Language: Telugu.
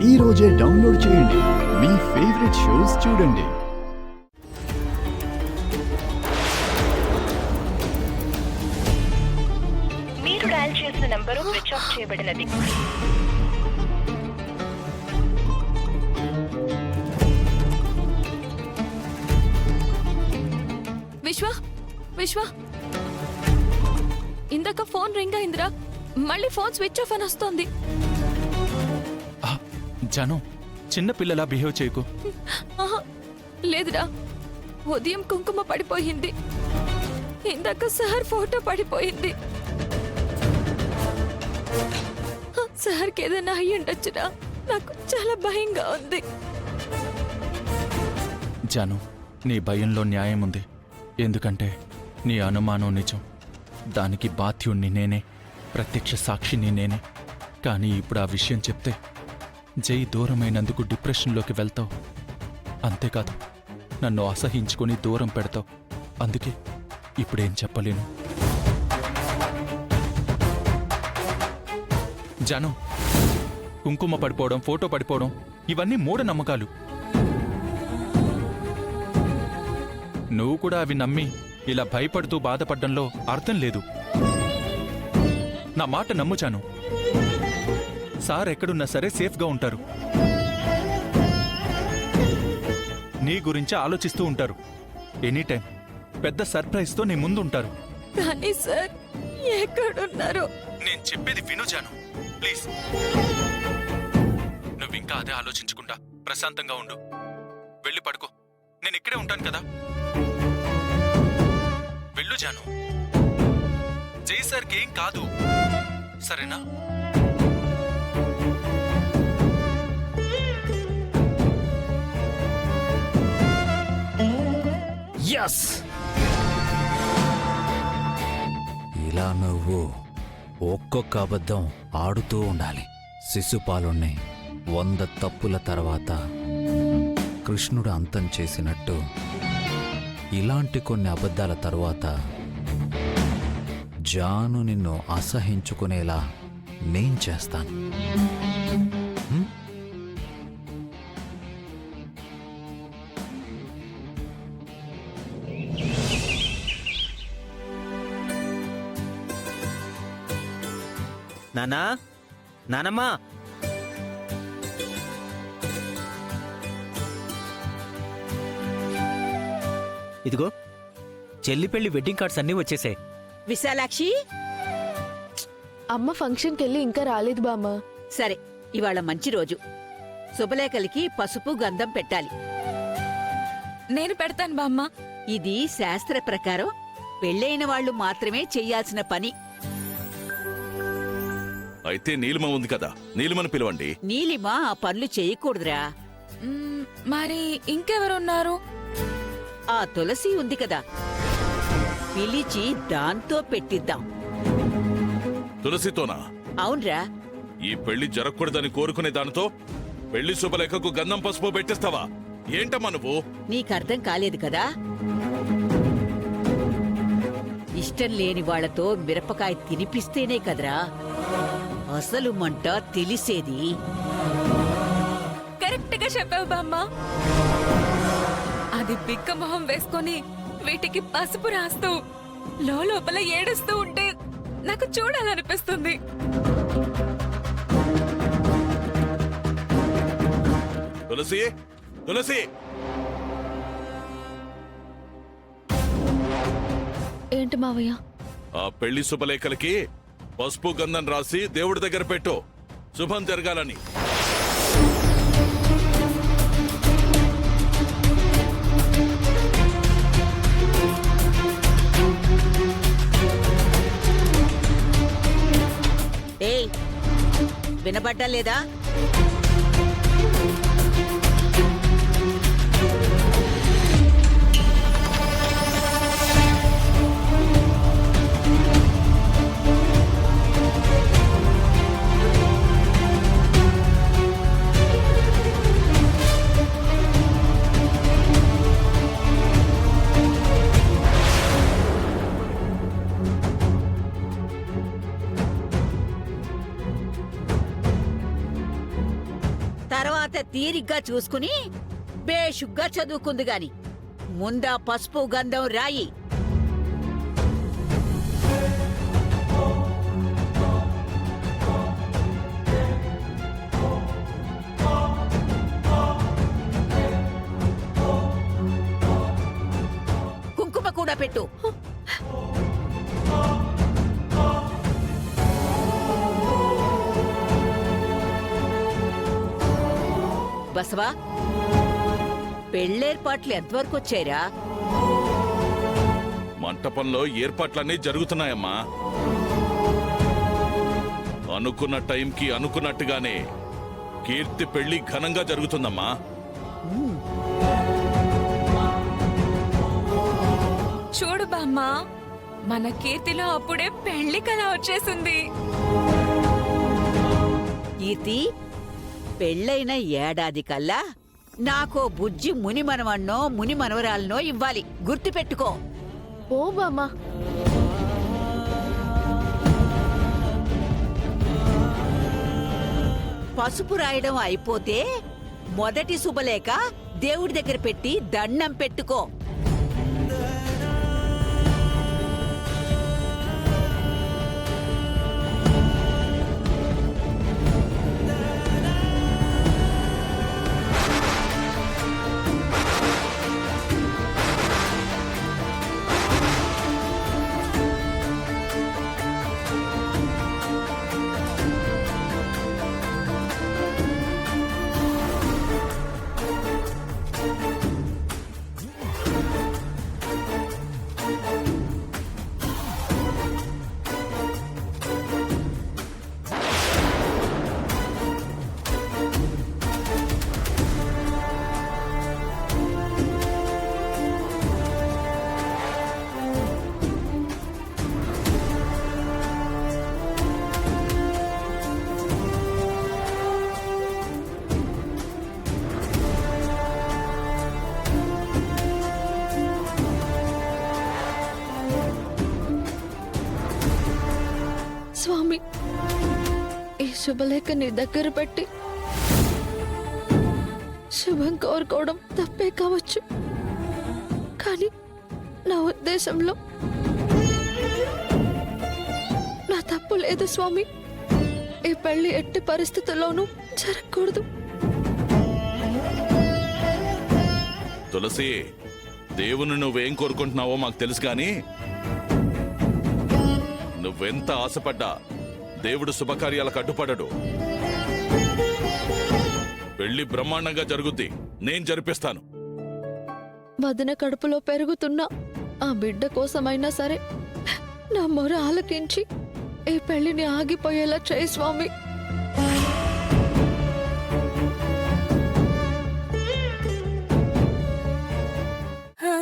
ఈ రోజే డౌన్లోడ్ చేయండి. మీ ఫేవరెట్ షోస్ చూడండి. మీరు డయల్ చేసిన నంబరు స్విచ్ ఆఫ్ చేయబడినది. విశ్వ ఇందాక ఫోన్ రింగ్ అయిందిరా, మళ్ళీ ఫోన్ స్విచ్ ఆఫ్ అని వస్తోంది. జాను, చిన్న పిల్లలా బిహేవ్ చేయకు. లేదురా, ఉదయం కుంకుమ పడిపోయింది, ఇందాక సార్ ఫోటో పడిపోయింది. సార్కి ఏదైనా అయ్యి ఉండొచ్చురా, నాకు చాలా భయంగా ఉంది. జాను, నీ భయంలో న్యాయం ఉంది. ఎందుకంటే నీ అనుమానం నిజం. దానికి బాధ్యుణ్ణి నేనే, ప్రత్యక్ష సాక్షిని నేనే. కానీ ఇప్పుడు ఆ విషయం చెప్తే జై దూరమైనందుకు డిప్రెషన్లోకి వెళ్తావు. అంతేకాదు, నన్ను అసహించుకొని దూరం పెడతావు. అందుకే ఇప్పుడేం చెప్పలేను. జాను, కుంకుమ పడిపోవడం, ఫోటో పడిపోవడం ఇవన్నీ మూఢనమ్మకాలు. నువ్వు కూడా అవి నమ్మి ఇలా భయపడుతూ బాధపడ్డంలో అర్థం లేదు. నా మాట నమ్ముచాను. సార్ ఎక్కడున్నా సరే సేఫ్గా ఉంటారు. నీ గురించి ఆలోచిస్తూ ఉంటారు. ఎనీటైం పెద్ద సర్ప్రైజ్తో నీ ముందు ఉంటారు. కానీ సార్ ఎక్కడున్నారు? నేను చెప్పేది విను జాను, ప్లీజ్. నువ్వింకా అదే ఆలోచించకుండా ప్రశాంతంగా ఉండు. వెళ్ళి పడుకో. నేను ఇక్కడే ఉంటాను కదా. వెళ్ళు జాను. జై సార్కి ఏం కాదు, సరేనా? యస్, ఇలా నువ్వు ఒక్కొక్క అబద్ధం ఆడుతూ ఉండాలి. శిశుపాలుణ్ణి 100 తప్పుల తర్వాత కృష్ణుడు అంతం చేసినట్టు ఇలాంటి కొన్ని అబద్ధాల తరువాత జాను నిన్ను అసహించుకునేలా నేను చేస్తాను. నానా, నానమ్మా, ఇదిగో చెల్లి పెళ్లి వెడ్డింగ్ కార్డ్స్ అన్నీ వచ్చేసాయి. విశాలాక్షి, అమ్మ ఫంక్షన్కి వెళ్ళి ఇంకా రాలేదు బామ్మ. సరే, ఇవాళ మంచి రోజు. శుభలేఖలకి పసుపు గంధం పెట్టాలి. నేను పెడతాను బామ్మ. ఇది శాస్త్ర ప్రకారం పెళ్ళైన వాళ్ళు మాత్రమే చెయ్యాల్సిన పని. అయితే నీలిమ ఉంది కదా, నీలిమను పిలవండి. నీలిమ ఆ పనులు చేయకూడదురా. మరి ఇంకెవరున్నారు? ఆ తులసి ఉంది కదా, పిలిచి దాంతో పెట్టిద్దాం. తులసితోనా? అవునరా. ఈ పెళ్లి జరగకూడదని కోరుకునే దానితో పెళ్లి శుభలేఖకు గంధం పసుపు పెట్టేస్తావా? ఏంటమ్మా నువ్వు? నీకర్థం కాలేదు కదా. ఇష్టం లేని వాళ్లతో మిరపకాయ తినిపిస్తేనే కదరా అసలు మంట తెలిసేది. కరెక్ట్ గా చెప్పావు బామ్మ. అది బిక్క మొహం వేసుకొని వీటికి పసుపు రాస్తూ లోపల ఏడుస్తూ ఉంటే నాకు చూడాలనిపిస్తుంది. తులసి, తులసి, ఏంటి మావయ్య? ఆ పెళ్లి శుభలేఖలకి పసుపు గంధం రాసి దేవుడి దగ్గర పెట్టు, శుభం జరగాలని. ఏయ్, వినబడ్డా లేదా? తర్వాత తీరిగ్గా చూసుకుని బేషుగ్గా చదువుకుంది గాని ముందా పసుపు గంధం రాయి. కుంకుమ కూడా పెట్టు. బసవా, పెళ్ళేర్పాట్లు ఎంతవరకు వచ్చాయిరా? మంటపంలో ఏర్పాట్లన్నీ జరుగుతున్నాయమ్మా. అనుకున్న టైంకి అనుకున్నట్టుగానే కీర్తి పెళ్లి ఘనంగా జరుగుతుందమ్మా. చూడు బామ్మ, మన కీర్తిలో అప్పుడే పెళ్లి కళ వచ్చేసింది. కీర్తి, పెళ్ళైన ఏడాది కల్లా నాకో బుజ్జి ముని మనవన్నో ముని మనవరాలనో ఇవ్వాలి, గుర్తుపెట్టుకో. ఓ బామ్మ. పసుపు రాయడం అయిపోతే మొదటి శుభలేఖ దేవుడి దగ్గర పెట్టి దండం పెట్టుకో. స్వామి, ఈ శుభలేఖ నీ దగ్గర పెట్టి శుభం కోరుకోవడం తప్పే కావచ్చు, కానీ నా ఉద్దేశంలో నా తప్పు లేదు స్వామి. ఈ పెళ్లి ఎట్టి పరిస్థితుల్లోనూ జరగకూడదు. తులసి, దేవుని నువ్వేం కోరుకుంటున్నావో మాకు తెలుసు గాని నువ్వెంత ఆశపడ్డా దేవుడు శుభకార్యాలకు అడ్డుపడడు. పెళ్లి బ్రహ్మాండంగా జరుగుద్ది, నేను జరిపిస్తాను. వదిన కడుపులో పెరుగుతున్న ఆ బిడ్డ కోసమైనా సరే నా మొర ఆలకించి ఈ పెళ్లిని ఆగిపోయేలా చేయి స్వామి. ఆ